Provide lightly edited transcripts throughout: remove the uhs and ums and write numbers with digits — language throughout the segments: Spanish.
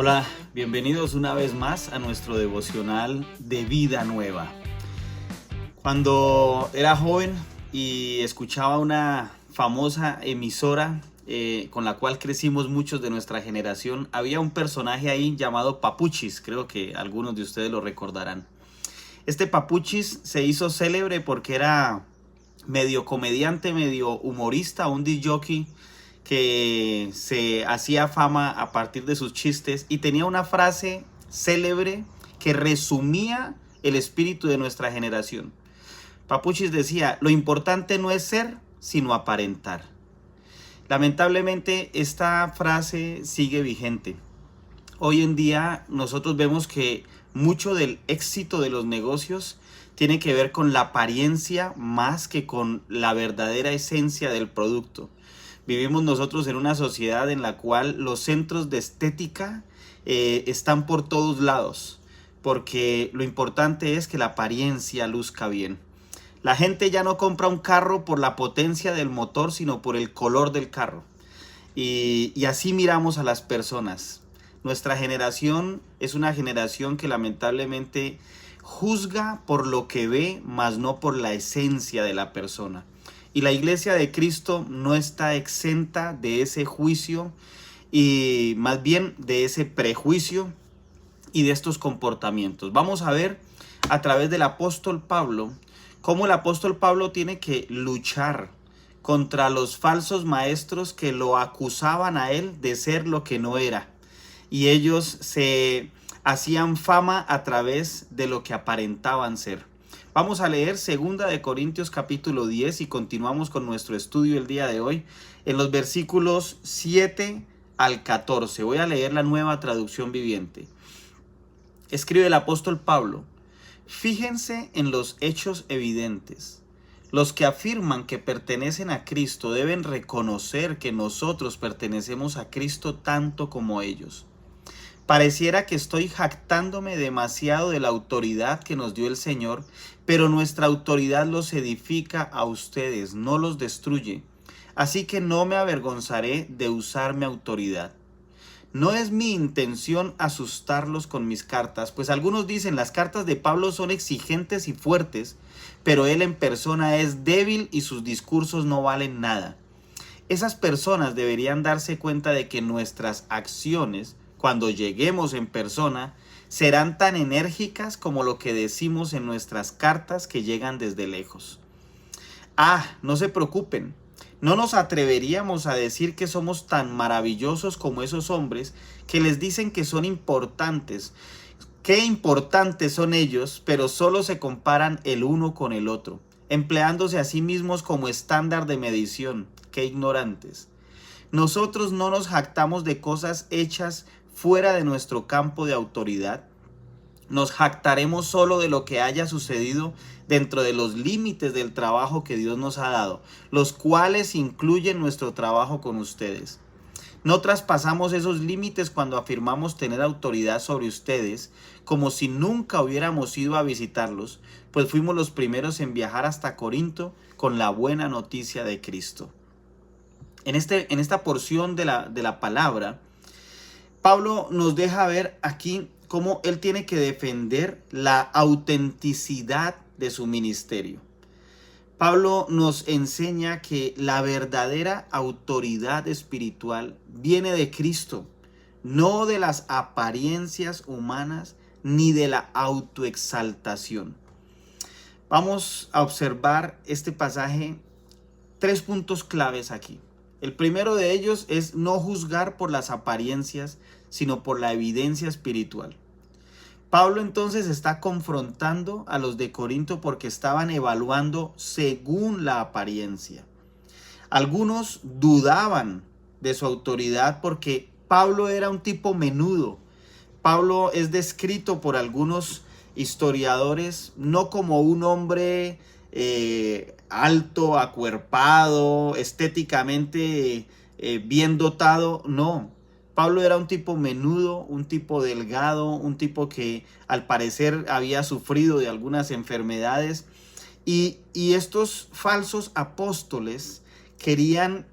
Hola, bienvenidos una vez más a nuestro devocional de vida nueva. Cuando era joven y escuchaba una famosa emisora con la cual crecimos muchos de nuestra generación, había un personaje ahí llamado Papuchis, creo que algunos de ustedes lo recordarán. Este Papuchis se hizo célebre porque era medio comediante, medio humorista, un disc jockey que se hacía fama a partir de sus chistes y tenía una frase célebre que resumía el espíritu de nuestra generación. Papuchis decía: lo importante no es ser, sino aparentar. Lamentablemente esta frase sigue vigente. Hoy en día nosotros vemos que mucho del éxito de los negocios tiene que ver con la apariencia más que con la verdadera esencia del producto. Vivimos nosotros en una sociedad en la cual los centros de estética están por todos lados, porque lo importante es que la apariencia luzca bien. La gente ya no compra un carro por la potencia del motor, sino por el color del carro. Y así miramos a las personas. Nuestra generación es una generación que lamentablemente juzga por lo que ve, mas no por la esencia de la persona. Y la Iglesia de Cristo no está exenta de ese juicio y más bien de ese prejuicio y de estos comportamientos. Vamos a ver a través del apóstol Pablo cómo el apóstol Pablo tiene que luchar contra los falsos maestros que lo acusaban a él de ser lo que no era. Y ellos se hacían fama a través de lo que aparentaban ser. Vamos a leer 2 de Corintios capítulo 10 y continuamos con nuestro estudio el día de hoy en los versículos 7 al 14. Voy a leer la Nueva Traducción Viviente. Escribe el apóstol Pablo: fíjense en los hechos evidentes. Los que afirman que pertenecen a Cristo deben reconocer que nosotros pertenecemos a Cristo tanto como ellos. Pareciera que estoy jactándome demasiado de la autoridad que nos dio el Señor, pero nuestra autoridad los edifica a ustedes, no los destruye. Así que no me avergonzaré de usar mi autoridad. No es mi intención asustarlos con mis cartas, pues algunos dicen las cartas de Pablo son exigentes y fuertes, pero él en persona es débil y sus discursos no valen nada. Esas personas deberían darse cuenta de que nuestras acciones, cuando lleguemos en persona, serán tan enérgicas como lo que decimos en nuestras cartas que llegan desde lejos. No se preocupen. No nos atreveríamos a decir que somos tan maravillosos como esos hombres que les dicen que son importantes. Qué importantes son ellos, pero solo se comparan el uno con el otro, empleándose a sí mismos como estándar de medición. Qué ignorantes. Nosotros no nos jactamos de cosas hechas fuera de nuestro campo de autoridad. Nos jactaremos solo de lo que haya sucedido dentro de los límites del trabajo que Dios nos ha dado, los cuales incluyen nuestro trabajo con ustedes. No traspasamos esos límites cuando afirmamos tener autoridad sobre ustedes, como si nunca hubiéramos ido a visitarlos, pues fuimos los primeros en viajar hasta Corinto con la buena noticia de Cristo. En esta porción de la palabra, Pablo nos deja ver aquí cómo él tiene que defender la autenticidad de su ministerio. Pablo nos enseña que la verdadera autoridad espiritual viene de Cristo, no de las apariencias humanas ni de la autoexaltación. Vamos a observar este pasaje, 3 puntos claves aquí. El primero de ellos es no juzgar por las apariencias, sino por la evidencia espiritual. Pablo entonces está confrontando a los de Corinto porque estaban evaluando según la apariencia. Algunos dudaban de su autoridad porque Pablo era un tipo menudo. Pablo es descrito por algunos historiadores no como un hombre alto, acuerpado, estéticamente bien dotado, no. Pablo era un tipo menudo, un tipo delgado, un tipo que al parecer había sufrido de algunas enfermedades y estos falsos apóstoles querían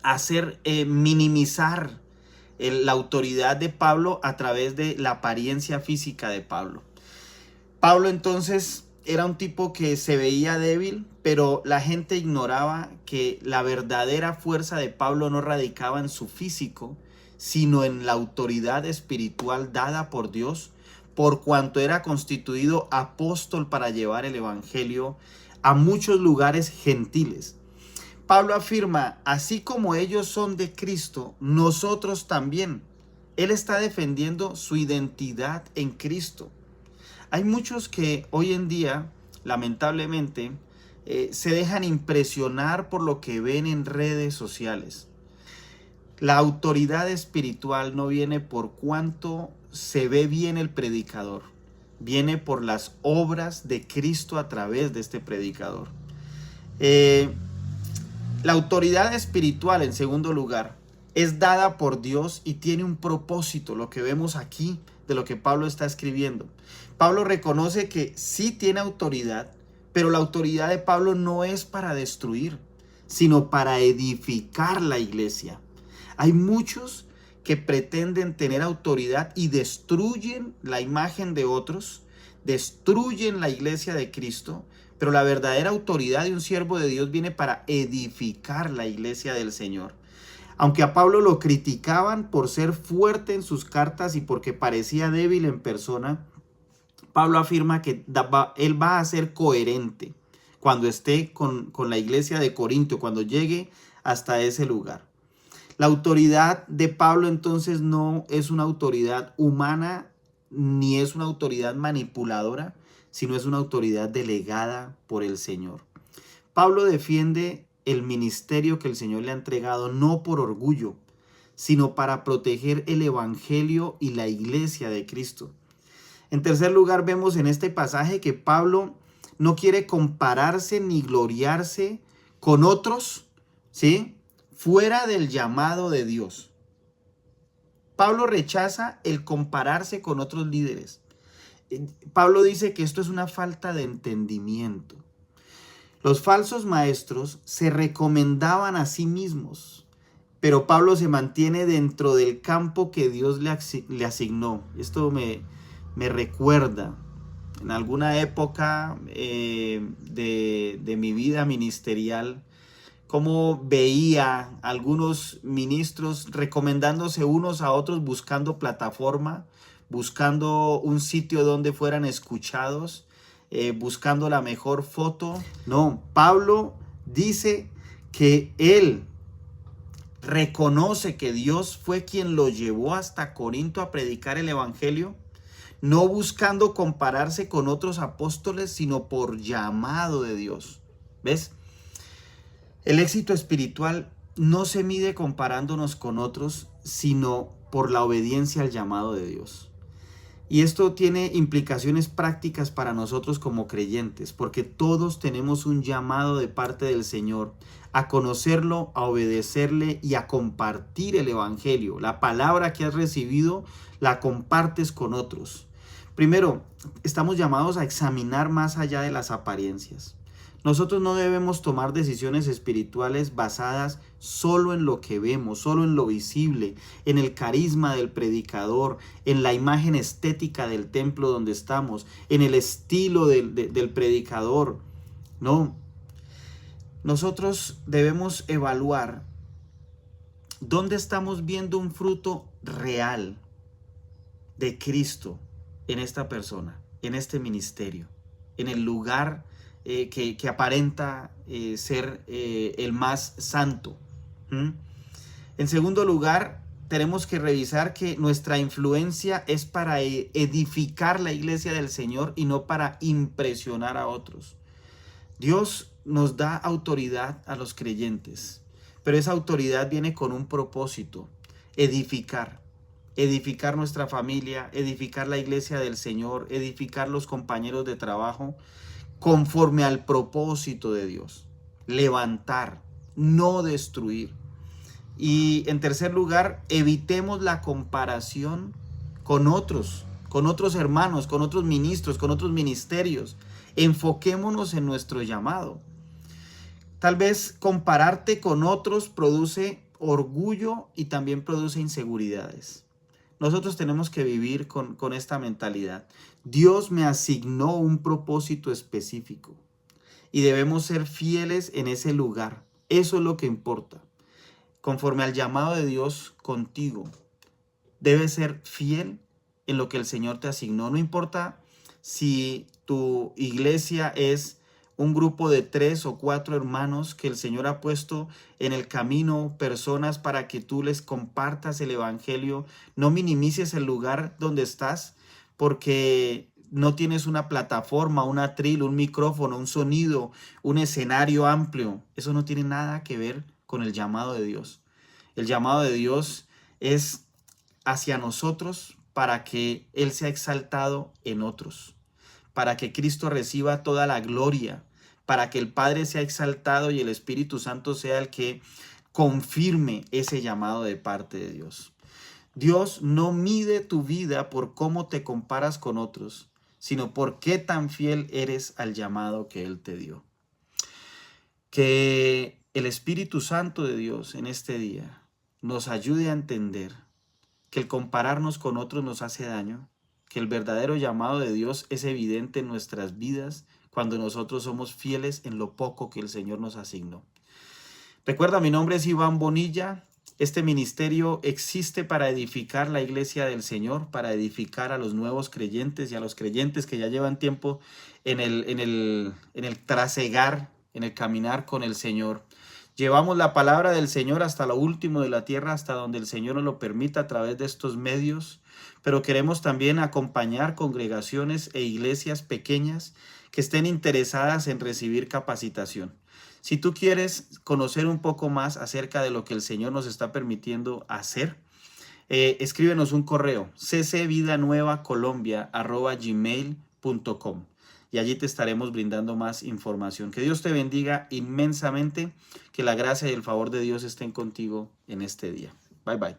hacer minimizar la autoridad de Pablo a través de la apariencia física de Pablo. Pablo entonces era un tipo que se veía débil, pero la gente ignoraba que la verdadera fuerza de Pablo no radicaba en su físico, sino en la autoridad espiritual dada por Dios, por cuanto era constituido apóstol para llevar el evangelio a muchos lugares gentiles. Pablo afirma, así como ellos son de Cristo, nosotros también. Él está defendiendo su identidad en Cristo. Hay muchos que hoy en día, lamentablemente, se dejan impresionar por lo que ven en redes sociales. La autoridad espiritual no viene por cuánto se ve bien el predicador, viene por las obras de Cristo a través de este predicador. La autoridad espiritual, en segundo lugar, es dada por Dios y tiene un propósito, lo que vemos aquí de lo que Pablo está escribiendo. Pablo reconoce que sí tiene autoridad, pero la autoridad de Pablo no es para destruir, sino para edificar la iglesia. Hay muchos que pretenden tener autoridad y destruyen la imagen de otros, destruyen la iglesia de Cristo, pero la verdadera autoridad de un siervo de Dios viene para edificar la iglesia del Señor. Aunque a Pablo lo criticaban por ser fuerte en sus cartas y porque parecía débil en persona, Pablo afirma que él va a ser coherente cuando esté con la iglesia de Corinto, cuando llegue hasta ese lugar. La autoridad de Pablo entonces no es una autoridad humana ni es una autoridad manipuladora, sino es una autoridad delegada por el Señor. Pablo defiende el ministerio que el Señor le ha entregado no por orgullo, sino para proteger el evangelio y la iglesia de Cristo. En tercer lugar, vemos en este pasaje que Pablo no quiere compararse ni gloriarse con otros, ¿sí?, fuera del llamado de Dios. Pablo rechaza el compararse con otros líderes. Pablo dice que esto es una falta de entendimiento. Los falsos maestros se recomendaban a sí mismos, pero Pablo se mantiene dentro del campo que Dios le asignó. Esto me recuerda en alguna época de mi vida ministerial, cómo veía algunos ministros recomendándose unos a otros, buscando plataforma, buscando un sitio donde fueran escuchados, buscando la mejor foto. No, Pablo dice que él reconoce que Dios fue quien lo llevó hasta Corinto a predicar el evangelio, no buscando compararse con otros apóstoles, sino por llamado de Dios. ¿Ves? El éxito espiritual no se mide comparándonos con otros, sino por la obediencia al llamado de Dios. Y esto tiene implicaciones prácticas para nosotros como creyentes, porque todos tenemos un llamado de parte del Señor a conocerlo, a obedecerle y a compartir el evangelio. La palabra que has recibido la compartes con otros. Primero, estamos llamados a examinar más allá de las apariencias. Nosotros no debemos tomar decisiones espirituales basadas solo en lo que vemos, solo en lo visible, en el carisma del predicador, en la imagen estética del templo donde estamos, en el estilo del predicador. No, nosotros debemos evaluar dónde estamos viendo un fruto real de Cristo en esta persona, en este ministerio, en el lugar que aparenta ser el más santo. En segundo lugar, tenemos que revisar que nuestra influencia es para edificar la iglesia del Señor y no para impresionar a otros. Dios nos da autoridad a los creyentes, pero esa autoridad viene con un propósito: edificar nuestra familia, edificar la iglesia del Señor, edificar los compañeros de trabajo, conforme al propósito de Dios. Levantar, no destruir. Y en tercer lugar, evitemos la comparación con otros hermanos, con otros ministros, con otros ministerios. Enfoquémonos en nuestro llamado. Tal vez compararte con otros produce orgullo y también produce inseguridades. Nosotros tenemos que vivir con esta mentalidad. Dios me asignó un propósito específico y debemos ser fieles en ese lugar. Eso es lo que importa. Conforme al llamado de Dios contigo, debes ser fiel en lo que el Señor te asignó. No importa si tu iglesia es un grupo de 3 o 4 hermanos que el Señor ha puesto en el camino, personas para que tú les compartas el evangelio. No minimices el lugar donde estás porque no tienes una plataforma, un atril, un micrófono, un sonido, un escenario amplio. Eso no tiene nada que ver con el llamado de Dios. El llamado de Dios es hacia nosotros para que Él sea exaltado en otros, para que Cristo reciba toda la gloria, para que el Padre sea exaltado y el Espíritu Santo sea el que confirme ese llamado de parte de Dios. Dios no mide tu vida por cómo te comparas con otros, sino por qué tan fiel eres al llamado que Él te dio. Que el Espíritu Santo de Dios en este día nos ayude a entender que el compararnos con otros nos hace daño, que el verdadero llamado de Dios es evidente en nuestras vidas cuando nosotros somos fieles en lo poco que el Señor nos asignó. Recuerda, mi nombre es Iván Bonilla. Este ministerio existe para edificar la iglesia del Señor, para edificar a los nuevos creyentes y a los creyentes que ya llevan tiempo en el trasegar, en el caminar con el Señor. Llevamos la palabra del Señor hasta lo último de la tierra, hasta donde el Señor nos lo permita a través de estos medios, pero queremos también acompañar congregaciones e iglesias pequeñas que estén interesadas en recibir capacitación. Si tú quieres conocer un poco más acerca de lo que el Señor nos está permitiendo hacer, escríbenos un correo, ccvidanuevacolombia@gmail.com, y allí te estaremos brindando más información. Que Dios te bendiga inmensamente, que la gracia y el favor de Dios estén contigo en este día. Bye bye.